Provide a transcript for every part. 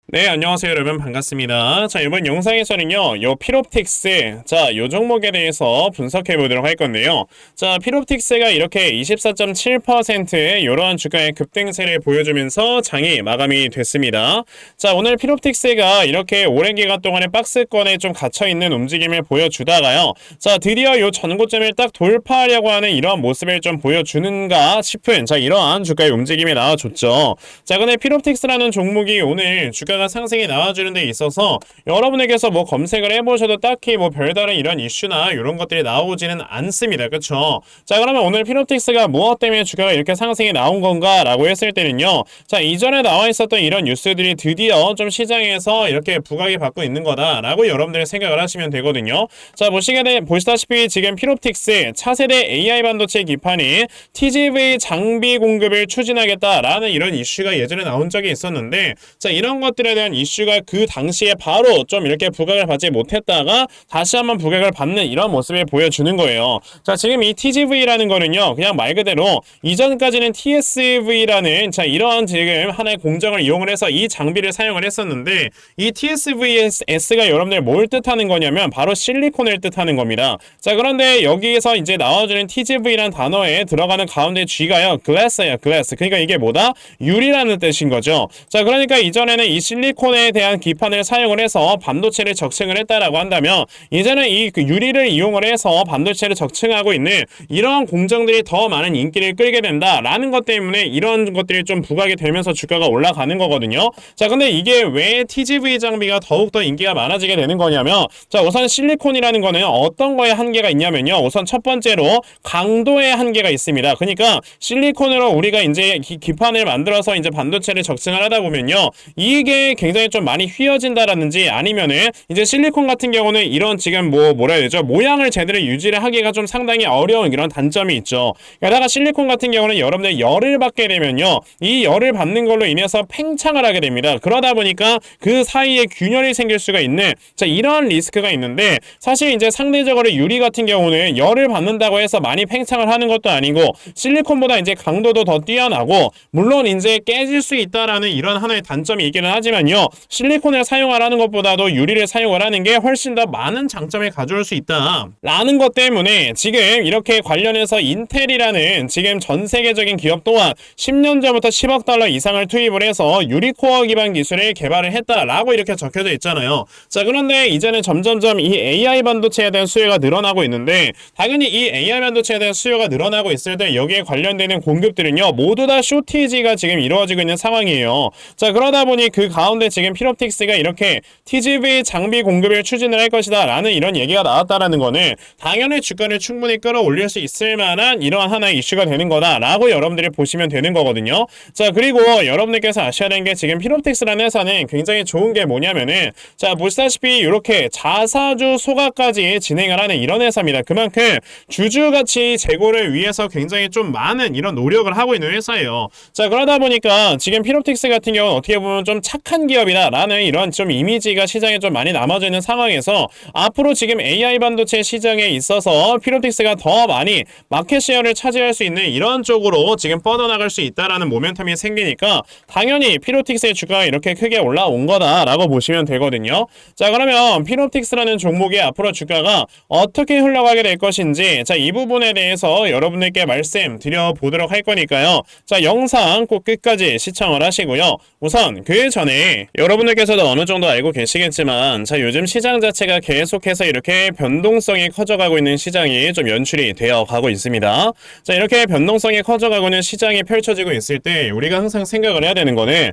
네, 안녕하세요, 여러분. 반갑습니다. 자, 이번 영상에서는요, 요 필옵틱스, 자, 요 종목에 대해서 분석해 보도록 할 건데요. 자, 필옵틱스가 이렇게 24.7%의 이러한 주가의 급등세를 보여주면서 장이 마감이 됐습니다. 자, 오늘 필옵틱스가 이렇게 오랜 기간 동안의 박스권에 좀 갇혀있는 움직임을 보여주다가요. 자, 드디어 요 전고점을 딱 돌파하려고 하는 이러한 모습을 좀 보여주는가 싶은, 자, 이러한 주가의 움직임이 나와줬죠. 자, 근데 필옵틱스라는 종목이 오늘 주가가 상승이 나와주는 데 있어서 여러분에게서 뭐 검색을 해보셔도 딱히 뭐 별다른 이런 이슈나 이런 것들이 나오지는 않습니다. 그쵸? 자, 그러면 오늘 필옵틱스가 무엇 때문에 주가가 이렇게 상승이 나온 건가 라고 했을 때는요, 자, 이전에 나와 있었던 이런 뉴스들이 드디어 좀 시장에서 이렇게 부각이 받고 있는 거다 라고 여러분들이 생각을 하시면 되거든요. 자, 보시다시피 지금 필옵틱스 차세대 AI 반도체 기판이 TGV 장비 공급을 추진하겠다라는 이런 이슈가 예전에 나온 적이 있었는데, 자, 이런 것들에 대한 이슈가 그 당시에 바로 좀 이렇게 부각을 받지 못했다가 다시 한번 부각을 받는 이런 모습을 보여주는 거예요. 자, 지금 이 TGV라는 거는요, 그냥 말 그대로 이전까지는 TSV라는, 자, 이러한 지금 하나의 공정을 이용을 해서 이 장비를 사용을 했었는데, 이 TSVS가 여러분들 뭘 뜻하는 거냐면 바로 실리콘을 뜻하는 겁니다. 자, 그런데 여기에서 이제 나와주는 TGV라는 단어에 들어가는 가운데 G가요, glass예요, glass. 그러니까 이게 뭐다? 유리라는 뜻인 거죠. 자, 그러니까 이전에는 이 실리콘에 대한 기판을 사용을 해서 반도체를 적층을 했다라고 한다면, 이제는 이 유리를 이용을 해서 반도체를 적층하고 있는 이러한 공정들이 더 많은 인기를 끌게 된다라는 것 때문에 이런 것들이 좀 부각이 되면서 주가가 올라가는 거거든요. 자, 근데 이게 왜 TGV 장비가 더욱더 인기가 많아지게 되는 거냐면, 자, 우선 실리콘이라는 거는 어떤 거에 한계가 있냐면요, 우선 첫 번째로 강도의 한계가 있습니다. 그러니까 실리콘으로 우리가 이제 기판을 만들어서 이제 반도체를 적층을 하다 보면요, 이게 굉장히 좀 많이 휘어진다라든지, 아니면은 이제 실리콘 같은 경우는 이런 지금 뭐라 해야 되죠, 모양을 제대로 유지를 하기가 좀 상당히 어려운 이런 단점이 있죠. 게다가 실리콘 같은 경우는 여러분들 열을 받게 되면요, 이 열을 받는 걸로 인해서 팽창을 하게 됩니다. 그러다 보니까 그 사이에 균열이 생길 수가 있는, 자, 이러한 리스크가 있는데, 사실 이제 상대적으로 유리 같은 경우는 열을 받는다고 해서 많이 팽창을 하는 것도 아니고 실리콘보다 이제 강도도 더 뛰어나고, 물론 이제 깨질 수 있다라는 이런 하나의 단점이 있기는 하지만요, 실리콘을 사용하라는 것보다도 유리를 사용을 하는 게 훨씬 더 많은 장점을 가져올 수 있다라는 것 때문에 지금 이렇게 관련해서 인텔이라는 지금 전 세계적인 기업 또한 10년 전부터 10억 달러 이상을 투입을 해서 유리코어 기반 기술을 개발을 했다라고 이렇게 적혀져 있잖아요. 자, 그런데 이제는 점점점 이 AI 반도체에 대한 수요가 늘어나고 있는데, 당연히 이 AI 반도체에 대한 수요가 늘어나고 있을 때 여기에 관련되는 공급들은요, 모두 다 쇼티지가 지금 이루어지고 있는 상황이에요. 자, 그러다 보니 그 가운데 지금 필옵틱스가 이렇게 TGV 장비 공급을 추진을 할 것이다 라는 이런 얘기가 나왔다라는 거는 당연히 주가를 충분히 끌어올릴 수 있을 만한 이러한 하나의 이슈가 되는 거다 라고 여러분들이 보시면 되는 거거든요. 자, 그리고 여러분들께서 아셔야 되는 게, 지금 필옵틱스라는 회사는 굉장히 좋은 게 뭐냐면은, 자, 보시다시피 이렇게 자사주 소각까지 진행을 하는 이런 회사입니다. 그만큼 주주가치 제고를 위해서 굉장히 좀 많은 이런 노력을 하고 있는 회사예요. 자, 그러다 보니까 지금 필옵틱스 같은 경우는 어떻게 보면 좀 착한 기업이다 라는 이런 좀 이미지가 시장에 좀 많이 남아져 있는 상황에서, 앞으로 지금 AI 반도체 시장에 있어서 필옵틱스가 더 많이 마켓 셰어를 차지할 수 있는 이런 쪽으로 지금 뻗어나갈 수 있다라는 모멘텀이 생기니까 당연히 필옵틱스의 주가가 이렇게 크게 올라온 거다라고 보시면 되거든요. 자, 그러면 필옵틱스라는 종목의 앞으로 주가가 어떻게 흘러가게 될 것인지, 자, 이 부분에 대해서 여러분들께 말씀드려보도록 할 거니까요, 자, 영상 꼭 끝까지 시청을 하시고요. 우선 그 전에 여러분들께서도 어느 정도 알고 계시겠지만, 자, 요즘 시장 자체가 계속해서 이렇게 변동성이 커져가고 있는 시장이 좀 연출이 되어 가고 있습니다. 자, 이렇게 변동성이 커져가고 있는 시장이 펼쳐지고 있을 때 우리가 항상 생각을 해야 되는 거는,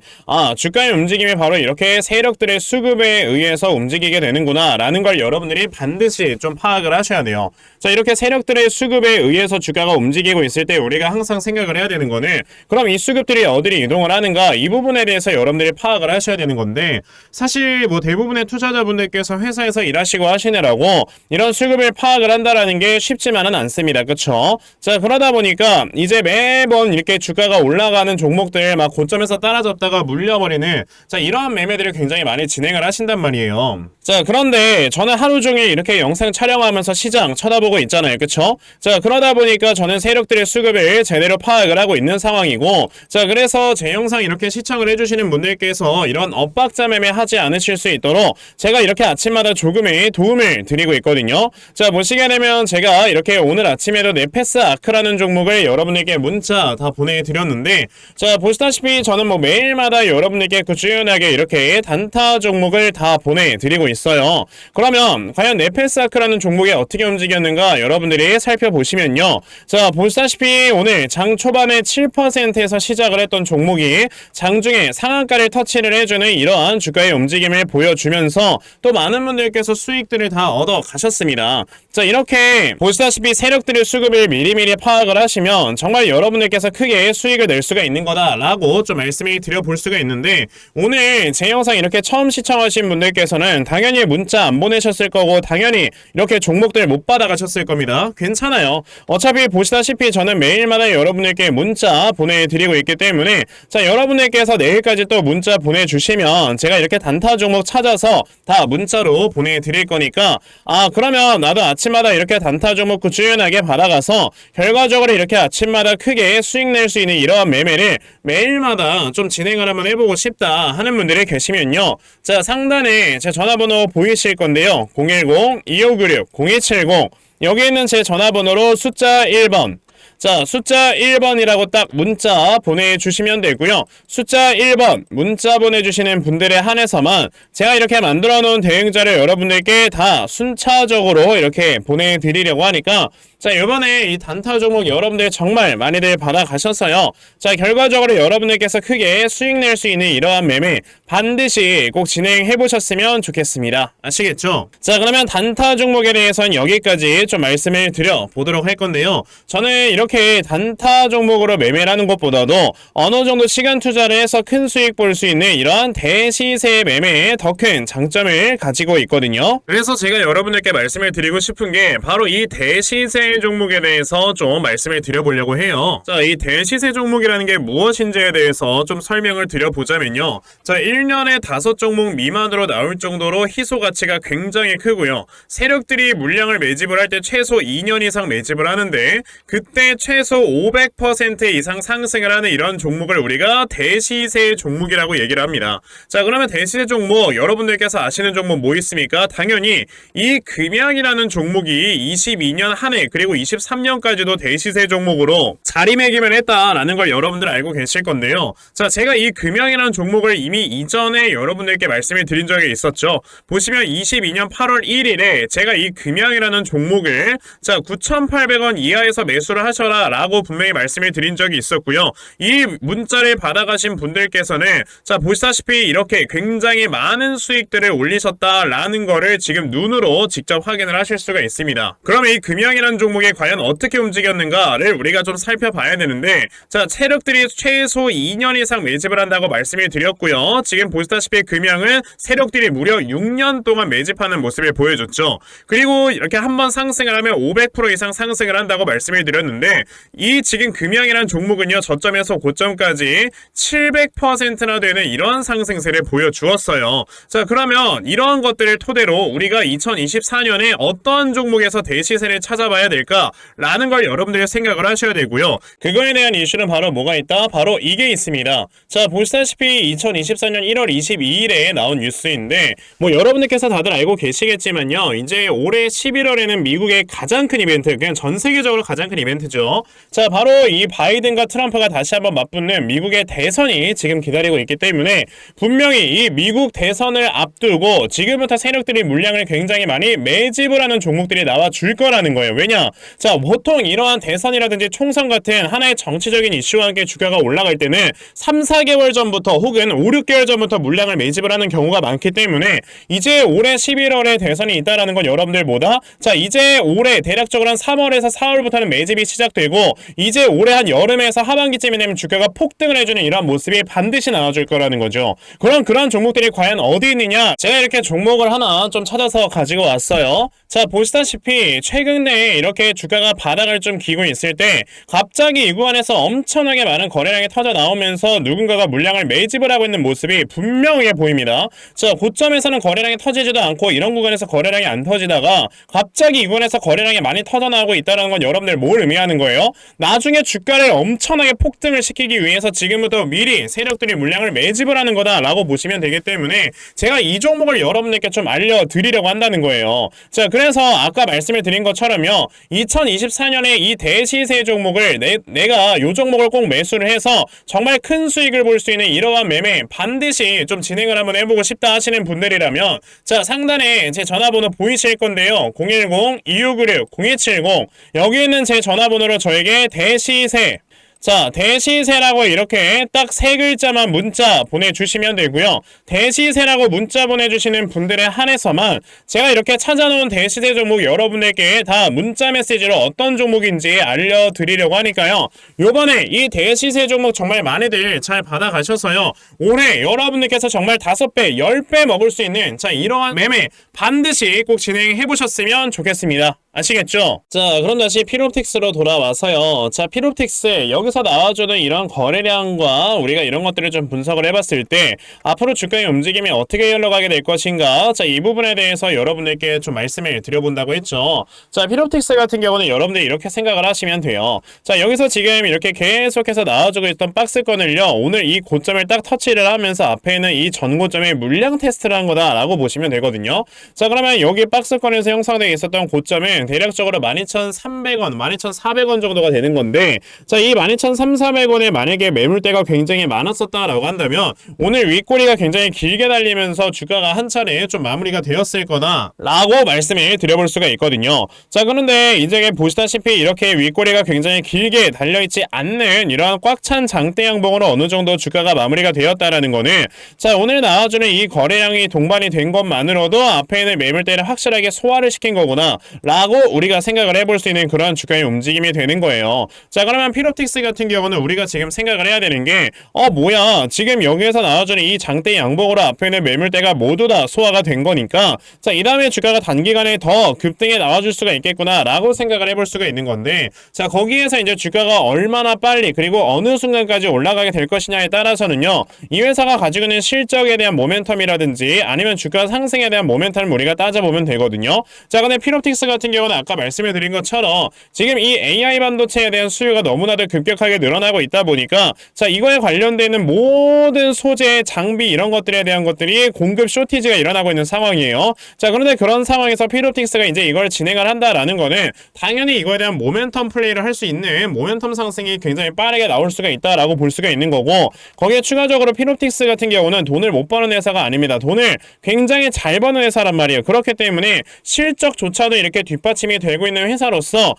주가의 움직임이 바로 이렇게 세력들의 수급에 의해서 움직이게 되는구나 라는 걸 여러분들이 반드시 좀 파악을 하셔야 돼요. 자, 이렇게 세력들의 수급에 의해서 주가가 움직이고 있을 때 우리가 항상 생각을 해야 되는 거는, 그럼 이 수급들이 어디로 이동을 하는가, 이 부분에 대해서 여러분들이 파악을 하셔야 되는 건데, 사실 뭐 대부분의 투자자분들께서 회사에서 일하시고 하시느라고 이런 수급을 파악을 한다라는 게 쉽지만은 않습니다. 그쵸? 자, 그러다 보니까 이제 매번 이렇게 주가가 올라가는 종목들 막 고점에서 따라잡다가 물려버리는, 자, 이러한 매매들을 굉장히 많이 진행을 하신단 말이에요. 자, 그런데 저는 하루 종일 이렇게 영상 촬영하면서 시장 쳐다보고 있잖아요. 그쵸? 자, 그러다 보니까 저는 세력들의 수급을 제대로 파악을 하고 있는 상황이고, 자, 그래서 제 영상 이렇게 시청을 해주시는 분들께서 이런 엇박자 매매 하지 않으실 수 있도록 제가 이렇게 아침마다 조금의 도움을 드리고 있거든요. 자, 보시게 되면 제가 이렇게 오늘 아침에도 네페스 아크라는 종목을 여러분에게 문자 다 보내드렸는데, 자, 보시다시피 저는 뭐 매일마다 여러분에게 꾸준하게 이렇게 단타 종목을 다 보내드리고 있어요. 그러면 과연 네페스아크라는 종목이 어떻게 움직였는가 여러분들이 살펴보시면요. 자, 보시다시피 오늘 장 초반에 7%에서 시작을 했던 종목이 장중에 상한가를 터치를 해주는 이러한 주가의 움직임을 보여주면서 또 많은 분들께서 수익들을 다 얻어 가셨습니다. 자, 이렇게 보시다시피 세력들의 수급을 미리미리 파악을 하시면 정말 여러분들께서 크게 수익을 낼 수가 있는 거다라고 좀 말씀을 드려볼 수가 있는데, 오늘 제 영상 이렇게 처음 시청하신 분들께서는 당연히 문자 안 보내셨을 거고 당연히 이렇게 종목들 못 받아가셨을 겁니다. 괜찮아요. 어차피 보시다시피 저는 매일마다 여러분들께 문자 보내드리고 있기 때문에, 자, 여러분들께서 내일까지 또 문자 보내주시면 제가 이렇게 단타 종목 찾아서 다 문자로 보내드릴 거니까, 아, 그러면 나도 아침마다 이렇게 단타 종목 꾸준하게 받아가서 결과적으로 이렇게 아침마다 크게 수익 낼 수 있는 이러한 매매를 매일마다 좀 진행을 한번 해보고 싶다 하는 분들이 계시면요. 자, 상단에 제 전화번호 보이실 건데요. 010-2596-0270 여기 있는 제 전화번호로 숫자 1번, 자, 숫자 1번이라고 딱 문자 보내주시면 되고요. 숫자 1번 문자 보내주시는 분들에 한해서만 제가 이렇게 만들어 놓은 대응자를 여러분들께 다 순차적으로 이렇게 보내드리려고 하니까, 자, 이번에 이 단타 종목 여러분들 정말 많이들 받아가셨어요. 자, 결과적으로 여러분들께서 크게 수익 낼 수 있는 이러한 매매 반드시 꼭 진행해보셨으면 좋겠습니다. 아시겠죠? 자, 그러면 단타 종목에 대해서는 여기까지 좀 말씀을 드려보도록 할 건데요. 저는 이렇게 단타 종목으로 매매를 하는 것보다도 어느 정도 시간 투자를 해서 큰 수익 볼 수 있는 이러한 대시세 매매에 더 큰 장점을 가지고 있거든요. 그래서 제가 여러분들께 말씀을 드리고 싶은 게 바로 이 대시세 종목에 대해서 좀 말씀을 드려보려고 해요. 자, 이 대시세 종목이라는 게 무엇인지에 대해서 좀 설명을 드려보자면요. 자, 1년에 5종목 미만으로 나올 정도로 희소 가치가 굉장히 크고요. 세력들이 물량을 매집을 할 때 최소 2년 이상 매집을 하는데, 그때 최소 500% 이상 상승을 하는 이런 종목을 우리가 대시세 종목이라고 얘기를 합니다. 자, 그러면 대시세 종목 여러분들께서 아시는 종목 뭐 있습니까? 당연히 이 금양이라는 종목이 22년 한 해 그리고 23년까지도 대시세 종목으로 자리매김을 했다라는 걸 여러분들 알고 계실 건데요. 자, 제가 이 금양이라는 종목을 이미 이전에 여러분들께 말씀을 드린 적이 있었죠. 보시면 22년 8월 1일에 제가 이 금양이라는 종목을, 자, 9,800원 이하에서 매수를 하셔라 라고 분명히 말씀을 드린 적이 있었고요. 이 문자를 받아가신 분들께서는, 자, 보시다시피 이렇게 굉장히 많은 수익들을 올리셨다라는 거를 지금 눈으로 직접 확인을 하실 수가 있습니다. 그러면 이 금양이라는 종목이 과연 어떻게 움직였는가를 우리가 좀 살펴봐야 되는데, 자, 세력들이 최소 2년 이상 매집을 한다고 말씀을 드렸고요. 지금 보시다시피 금양은 세력들이 무려 6년 동안 매집하는 모습을 보여줬죠. 그리고 이렇게 한번 상승을 하면 500% 이상 상승을 한다고 말씀을 드렸는데, 이 지금 금양이라는 종목은요, 저점에서 고점까지 700%나 되는 이런 상승세를 보여주었어요. 자, 그러면 이러한 것들을 토대로 우리가 2024년에 어떤 종목에서 대시세를 찾아봐야 될까라는 걸 여러분들이 생각을 하셔야 되고요. 그거에 대한 이슈는 바로 뭐가 있다? 바로 이게 있습니다. 자, 보시다시피 2024년 1월 22일에 나온 뉴스인데, 뭐 여러분들께서 다들 알고 계시겠지만요, 이제 올해 11월에는 미국의 가장 큰 이벤트, 그냥 전 세계적으로 가장 큰 이벤트죠. 자, 바로 이 바이든과 트럼프가 다시 한번 맞붙는 미국의 대선이 지금 기다리고 있기 때문에 분명히 이 미국 대선을 앞두고 지금부터 세력들이 물량을 굉장히 많이 매집을 하는 종목들이 나와 줄 거라는 거예요. 왜냐? 자, 보통 이러한 대선이라든지 총선 같은 하나의 정치적인 이슈와 함께 주가가 올라갈 때는 3, 4개월 전부터 혹은 5, 6개월 전부터 물량을 매집을 하는 경우가 많기 때문에, 이제 올해 11월에 대선이 있다라는 건 여러분들 뭐다? 자, 이제 올해 대략적으로 한 3월에서 4월부터는 매집이 시작되고, 이제 올해 한 여름에서 하반기쯤이 되면 주가가 폭등을 해주는 이러한 모습이 반드시 나와줄 거라는 거죠. 그럼 그런 종목들이 과연 어디 있느냐? 제가 이렇게 종목을 하나 좀 찾아서 가지고 왔어요. 자, 보시다시피 최근 내에 이렇게 주가가 바닥을 좀 기고 있을 때 갑자기 이 구간에서 엄청나게 많은 거래량이 터져 나오면서 누군가가 물량을 매집을 하고 있는 모습이 분명하게 보입니다. 자, 고점에서는 거래량이 터지지도 않고 이런 구간에서 거래량이 안 터지다가 갑자기 이 구간에서 거래량이 많이 터져 나오고 있다는 건 여러분들 뭘 의미하는 거예요? 나중에 주가를 엄청나게 폭등을 시키기 위해서 지금부터 미리 세력들이 물량을 매집을 하는 거다라고 보시면 되기 때문에 제가 이 종목을 여러분들께 좀 알려드리려고 한다는 거예요. 자, 그래서 아까 말씀을 드린 것처럼요, 2024년에 이 대시세 종목을 내가 이 종목을 꼭 매수를 해서 정말 큰 수익을 볼 수 있는 이러한 매매 반드시 좀 진행을 한번 해보고 싶다 하시는 분들이라면, 자, 상단에 제 전화번호 보이실 건데요, 010-2696-0270 여기 있는 제 전화번호로 저에게 대시세, 자, 대시세라고 이렇게 딱 세 글자만 문자 보내주시면 되고요. 대시세라고 문자 보내주시는 분들에 한해서만 제가 이렇게 찾아놓은 대시세 종목 여러분들께 다 문자 메시지로 어떤 종목인지 알려드리려고 하니까요. 요번에 이 대시세 종목 정말 많이들 잘 받아가셔서요, 올해 여러분들께서 정말 5배, 10배 먹을 수 있는, 자, 이러한 매매 반드시 꼭 진행해보셨으면 좋겠습니다. 아시겠죠? 자, 그럼 다시 피롭틱스로 돌아와서요. 자, 피롭틱스 여기서 나와주는 이런 거래량과 우리가 이런 것들을 좀 분석을 해봤을 때 앞으로 주가의 움직임이 어떻게 흘러가게 될 것인가, 자, 이 부분에 대해서 여러분들께 좀 말씀을 드려본다고 했죠. 자, 피롭틱스 같은 경우는 여러분들이 이렇게 생각을 하시면 돼요. 자, 여기서 지금 이렇게 계속해서 나와주고 있던 박스권을요, 오늘 이 고점을 딱 터치를 하면서 앞에 있는 이 전고점의 물량 테스트를 한 거다라고 보시면 되거든요. 자, 그러면 여기 박스권에서 형성되어 있었던 고점은 대략적으로 12,300원, 12,400원 정도가 되는 건데, 자, 이 12,300원에 만약에 매물대가 굉장히 많았었다라고 한다면 오늘 윗꼬리가 굉장히 길게 달리면서 주가가 한 차례 좀 마무리가 되었을 거다라고 말씀을 드려볼 수가 있거든요. 자, 그런데 이제 보시다시피 이렇게 윗꼬리가 굉장히 길게 달려있지 않는 이러한 꽉 찬 장대 양봉으로 어느 정도 주가가 마무리가 되었다라는 거는, 자, 오늘 나와주는 이 거래량이 동반이 된 것만으로도 앞에 있는 매물대를 확실하게 소화를 시킨 거구나 라고 우리가 생각을 해볼 수 있는 그런 주가의 움직임이 되는 거예요. 자, 그러면 피롭틱스 같은 경우는 우리가 지금 생각을 해야 되는 게, 뭐야, 지금 여기에서 나와주는 이 장대 양봉으로 앞에 있는 매물대가 모두 다 소화가 된 거니까, 자, 이 다음에 주가가 단기간에 더 급등에 나와줄 수가 있겠구나 라고 생각을 해볼 수가 있는 건데, 자, 거기에서 이제 주가가 얼마나 빨리 그리고 어느 순간까지 올라가게 될 것이냐에 따라서는요, 이 회사가 가지고 있는 실적에 대한 모멘텀이라든지 아니면 주가 상승에 대한 모멘텀을 우리가 따져보면 되거든요. 자, 근데 피롭틱스 같은 경우는 아까 말씀을 드린 것처럼 지금 이 AI 반도체에 대한 수요가 너무나도 급격하게 늘어나고 있다 보니까, 자, 이거에 관련되는 모든 소재, 장비 이런 것들에 대한 것들이 공급 쇼티지가 일어나고 있는 상황이에요. 자, 그런데 그런 상황에서 피롭틱스가 이제 이걸 진행을 한다라는 거는 당연히 이거에 대한 모멘텀 플레이를 할 수 있는 모멘텀 상승이 굉장히 빠르게 나올 수가 있다라고 볼 수가 있는 거고, 거기에 추가적으로 피롭틱스 같은 경우는 돈을 못 버는 회사가 아닙니다. 돈을 굉장히 잘 버는 회사란 말이에요. 그렇기 때문에 실적조차도 이렇게 뒷받침이 되고 있는 회사로서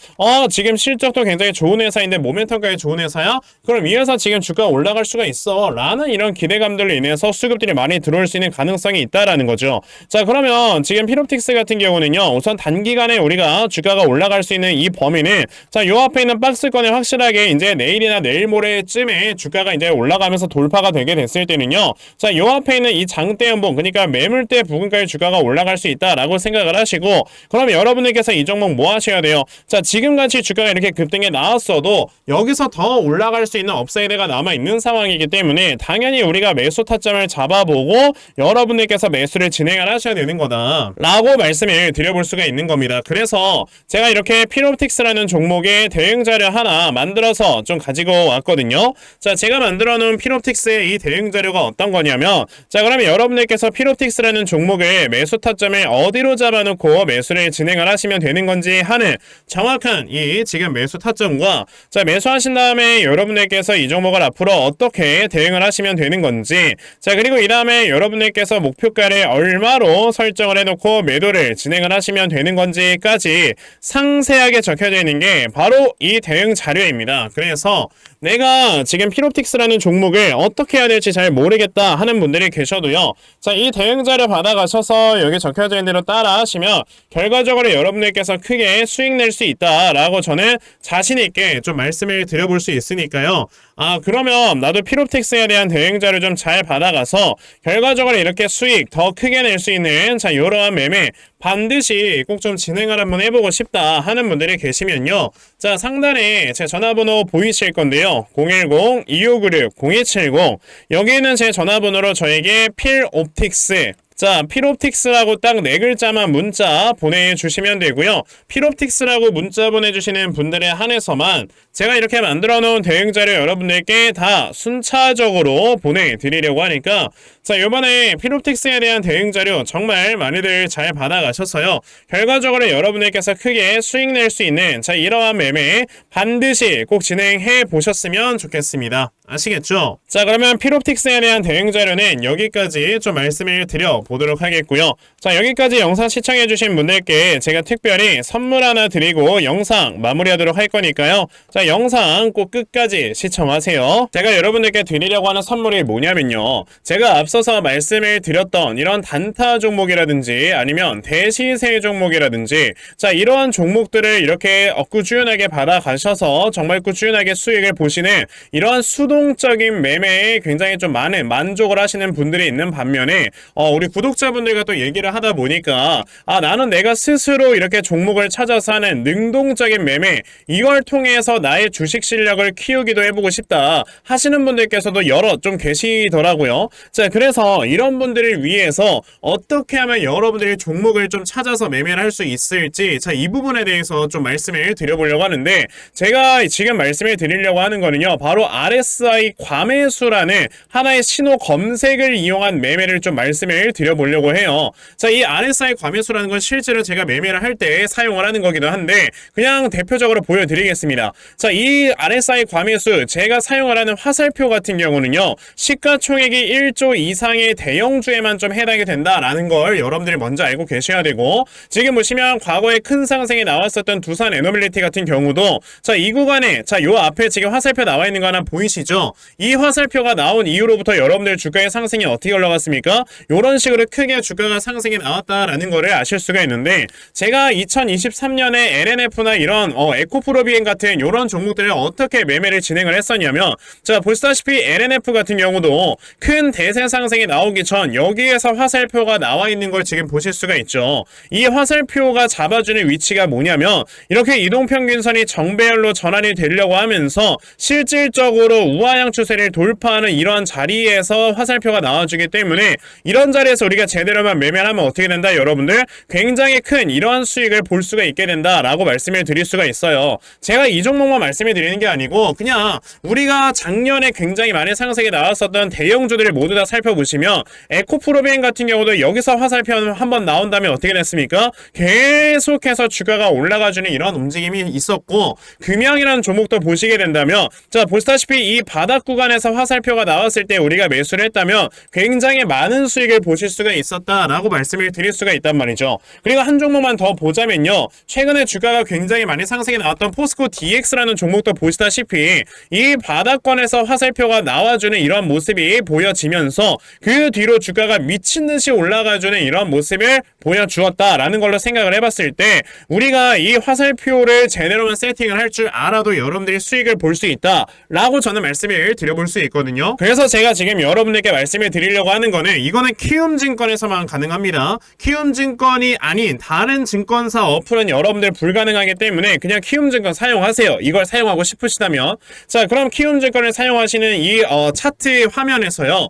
지금 실적도 굉장히 좋은 회사인데 모멘텀까지 좋은 회사야? 그럼 이 회사 지금 주가 올라갈 수가 있어 라는 이런 기대감들로 인해서 수급들이 많이 들어올 수 있는 가능성이 있다라는 거죠. 자, 그러면 지금 피롭틱스 같은 경우는요, 우선 단기간에 우리가 주가가 올라갈 수 있는 이 범위는, 자, 요 앞에 있는 박스권에 확실하게 이제 내일이나 내일 모레쯤에 주가가 이제 올라가면서 돌파가 되게 됐을 때는요, 자, 요 앞에 있는 이 장대 연봉, 그러니까 매물대 부근까지 주가가 올라갈 수 있다라고 생각을 하시고, 그럼 여러분들께서 이 종목 뭐 하셔야 돼요? 자, 지금같이 주가가 이렇게 급등에 나왔어도 여기서 더 올라갈 수 있는 업사이드가 남아있는 상황이기 때문에 당연히 우리가 매수 타점을 잡아보고 여러분들께서 매수를 진행을 하셔야 되는 거다 라고 말씀을 드려볼 수가 있는 겁니다. 그래서 제가 이렇게 피롭틱스라는 종목의 대응 자료 하나 만들어서 좀 가지고 왔거든요. 자, 제가 만들어 놓은 피롭틱스의 이 대응 자료가 어떤 거냐면, 자, 그러면 여러분들께서 피롭틱스라는 종목의 매수 타점을 어디로 잡아놓고 매수를 진행을 하시면 되는 건지 하는 정확한 이 지금 매수 타점과, 자, 매수하신 다음에 여러분들께서 이 종목을 앞으로 어떻게 대응을 하시면 되는 건지, 자, 그리고 이 다음에 여러분들께서 목표가를 얼마로 설정을 해놓고 매도를 진행을 하시면 되는 건지까지 상세하게 적혀져 있는 게 바로 이 대응 자료입니다. 그래서 내가 지금 피롭틱스라는 종목을 어떻게 해야 될지 잘 모르겠다 하는 분들이 계셔도요, 자, 이 대응 자료 받아가셔서 여기 적혀져 있는 대로 따라 하시면 결과적으로 여러분들께서 크게 수익 낼 수 있다라고 저는 자신 있게 좀 말씀을 드려볼 수 있으니까요. 아, 그러면 나도 필옵틱스에 대한 대응자를 좀 잘 받아가서 결과적으로 이렇게 수익 더 크게 낼 수 있는 자, 이러한 매매 반드시 꼭 좀 진행을 한번 해보고 싶다 하는 분들이 계시면요. 자, 상단에 제 전화번호 보이실 건데요. 010-2596-0270 여기는 제 전화번호로 저에게 필옵틱스 자, 필옵틱스라고 딱 네 글자만 문자 보내주시면 되고요. 필옵틱스라고 문자 보내주시는 분들에 한해서만 제가 이렇게 만들어 놓은 대응자를 여러분들께 다 순차적으로 보내드리려고 하니까 자, 요번에 필옵틱스에 대한 대응자료 정말 많이들 잘 받아가셨어요. 결과적으로 여러분들께서 크게 수익 낼 수 있는 자, 이러한 매매 반드시 꼭 진행해 보셨으면 좋겠습니다. 아시겠죠? 자, 그러면 필옵틱스에 대한 대응자료는 여기까지 좀 말씀을 드려보도록 하겠고요. 자, 여기까지 영상 시청해주신 분들께 제가 특별히 선물 하나 드리고 영상 마무리하도록 할 거니까요. 자, 영상 꼭 끝까지 시청하세요. 제가 여러분들께 드리려고 하는 선물이 뭐냐면요. 제가 앞서서 말씀을 드렸던 이런 단타 종목이라든지 아니면 대시세 종목이라든지 자, 이러한 종목들을 이렇게 꾸준하게 받아가셔서 정말 꾸준하게 수익을 보시는 이러한 수동적인 매매에 굉장히 좀 많은 만족을 하시는 분들이 있는 반면에 우리 구독자분들과 또 얘기를 하다 보니까 나는 내가 스스로 이렇게 종목을 찾아서 하는 능동적인 매매 이걸 통해서 나의 주식 실력을 키우기도 해보고 싶다 하시는 분들께서도 여러 좀 계시더라고요. 자, 그래서 이런 분들을 위해서 어떻게 하면 여러분들이 종목을 좀 찾아서 매매를 할 수 있을지 자, 이 부분에 대해서 좀 말씀을 드려보려고 하는데 제가 지금 말씀을 드리려고 하는 거는요. 바로 RSI 과매수라는 하나의 신호 검색을 이용한 매매를 좀 말씀을 드려보려고 해요. 자, 이 RSI 과매수라는 건 실제로 제가 매매를 할 때 사용을 하는 거기도 한데 그냥 대표적으로 보여드리겠습니다. 자, 이 RSI 과매수 제가 사용을 하는 화살표 같은 경우는요. 시가총액이 1조 이상의 대형주에만 좀 해당이 된다라는 걸 여러분들이 먼저 알고 계셔야 되고 지금 보시면 과거에 큰 상승이 나왔었던 두산 에너빌리티 같은 경우도 자, 이 구간에 자, 요 앞에 지금 화살표 나와 있는 거 하나 보이시죠? 이 화살표가 나온 이후로부터 여러분들 주가의 상승이 어떻게 올라갔습니까? 요런 식으로 크게 주가가 상승이 나왔다라는 거를 아실 수가 있는데 제가 2023년에 LNF나 이런 에코프로비엔 같은 요런 종목들을 어떻게 매매를 진행을 했었냐면 자, 보시다시피 LNF 같은 경우도 큰 대세 상승이 나오기 전 여기에서 화살표가 나와 있는 걸 지금 보실 수가 있죠. 이 화살표가 잡아주는 위치가 뭐냐면 이렇게 이동평균선이 정배열로 전환이 되려고 하면서 실질적으로 우하향 추세를 돌파하는 이러한 자리에서 화살표가 나와주기 때문에 이런 자리에서 우리가 제대로만 매매를 하면 어떻게 된다 여러분들? 굉장히 큰 이러한 수익을 볼 수가 있게 된다라고 말씀을 드릴 수가 있어요. 제가 이 종목만 말씀을 드리는 게 아니고 그냥 우리가 작년에 굉장히 많은 상승이 나왔었던 대형주들을 모두 다 살펴보시면 에코프로비엔 같은 경우도 여기서 화살표 한번 나온다면 어떻게 됐습니까? 계속해서 주가가 올라가주는 이런 움직임이 있었고 금양이라는 종목도 보시게 된다면 자, 보시다시피 이 바닥 구간에서 화살표가 나왔을 때 우리가 매수를 했다면 굉장히 많은 수익을 보실 수가 있었다라고 말씀을 드릴 수가 있단 말이죠. 그리고 한 종목만 더 보자면요. 최근에 주가가 굉장히 많이 상승이 나왔던 포스코 DX라는 종목도 보시다시피 이 바닥권에서 화살표가 나와주는 이런 모습이 보여지면서 그 뒤로 주가가 미친듯이 올라가주는 이런 모습을 보여주었다라는 걸로 생각을 해봤을 때 우리가 이 화살표를 제대로만 세팅을 할 줄 알아도 여러분들이 수익을 볼 수 있다라고 저는 말씀을 드려볼 수 있거든요. 그래서 제가 지금 여러분들께 말씀을 드리려고 하는 거는 이거는 키움증권에서만 가능합니다. 키움증권이 아닌 다른 증권사 어플은 여러분들 불가능하기 때문에 그냥 키움증권 사용하세요. 이걸 사용하고 싶으시다면 자, 그럼 키움증권을 사용하시는 이 차트 화면에서요.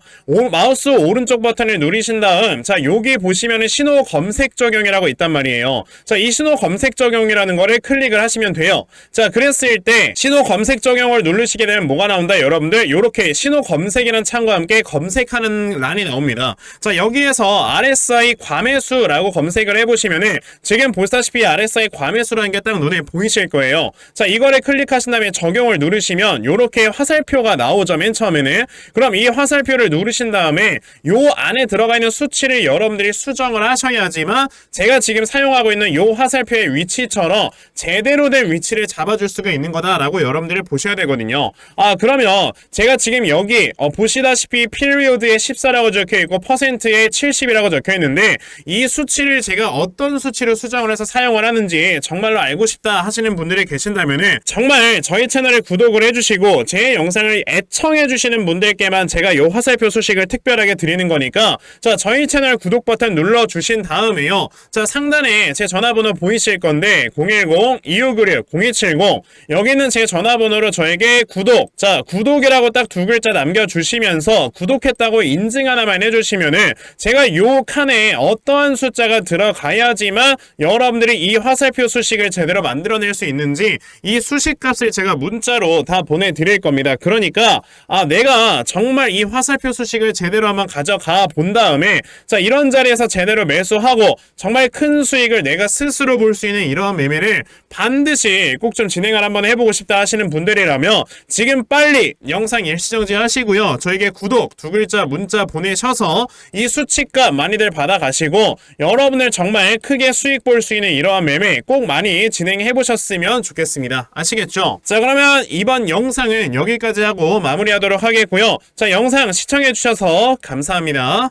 마우스 오른쪽 버튼을 누르신 다음 자, 여기 보시면은 신호 검색 적용이라고 있단 말이에요. 자, 이 신호 검색 적용이라는 거를 클릭을 하시면 돼요. 자, 그랬을 때 신호 검색 적용을 누르시게 되면 뭐가 나온다 여러분들? 요렇게 신호 검색이라는 창과 함께 검색하는 란이 나옵니다. 자, 여기에서 RSI 과매수라고 검색을 해보시면은 지금 보시다시피 RSI 과매수라는 게 딱 눈에 보이실 거예요. 자, 이거를 클릭하신 다음에 적용을 누르시면 요렇게 화살표가 나오죠. 맨 처음에는. 그럼 이 화살표를 누르신 다음에 요 안에 들어가 있는 수치를 여러분들이 수정을 하셔야지만 제가 지금 사용하고 있는 요 화살표의 위치처럼 제대로 된 위치를 잡아줄 수가 있는 거다라고 여러분들이 보셔야 되거든요. 그러면 그래서 제가 지금 여기 보시다시피 피리오드에 14라고 적혀있고 퍼센트에 70이라고 적혀있는데 이 수치를 제가 어떤 수치로 수정을 해서 사용을 하는지 정말로 알고 싶다 하시는 분들이 계신다면은 정말 저희 채널에 구독을 해주시고 제 영상을 애청해주시는 분들께만 제가 요 화살표 소식을 특별하게 드리는 거니까 자, 저희 채널 구독 버튼 눌러주신 다음에요. 자, 상단에 제 전화번호 보이실 건데 010-2596-0270 여기는 제 전화번호로 저에게 구독, 자, 구독이라고 딱 두 글자 남겨주시면서 구독했다고 인증 하나만 해주시면은 제가 요 칸에 어떠한 숫자가 들어가야지만 여러분들이 이 화살표 수식을 제대로 만들어낼 수 있는지 이 수식값을 제가 문자로 다 보내드릴 겁니다. 그러니까 내가 정말 이 화살표 수식을 제대로 한번 가져가 본 다음에 자, 이런 자리에서 제대로 매수하고 정말 큰 수익을 내가 스스로 볼 수 있는 이러한 매매를 반드시 꼭 좀 진행을 한번 해보고 싶다 하시는 분들이라면 지금 빨리 영상 일시정지 하시고요. 저에게 구독 두 글자 문자 보내셔서 이 수치값 많이들 받아가시고 여러분들 정말 크게 수익 볼 수 있는 이러한 매매 꼭 많이 진행해 보셨으면 좋겠습니다. 아시겠죠? 자, 그러면 이번 영상은 여기까지 하고 마무리하도록 하겠고요. 자, 영상 시청해 주셔서 감사합니다.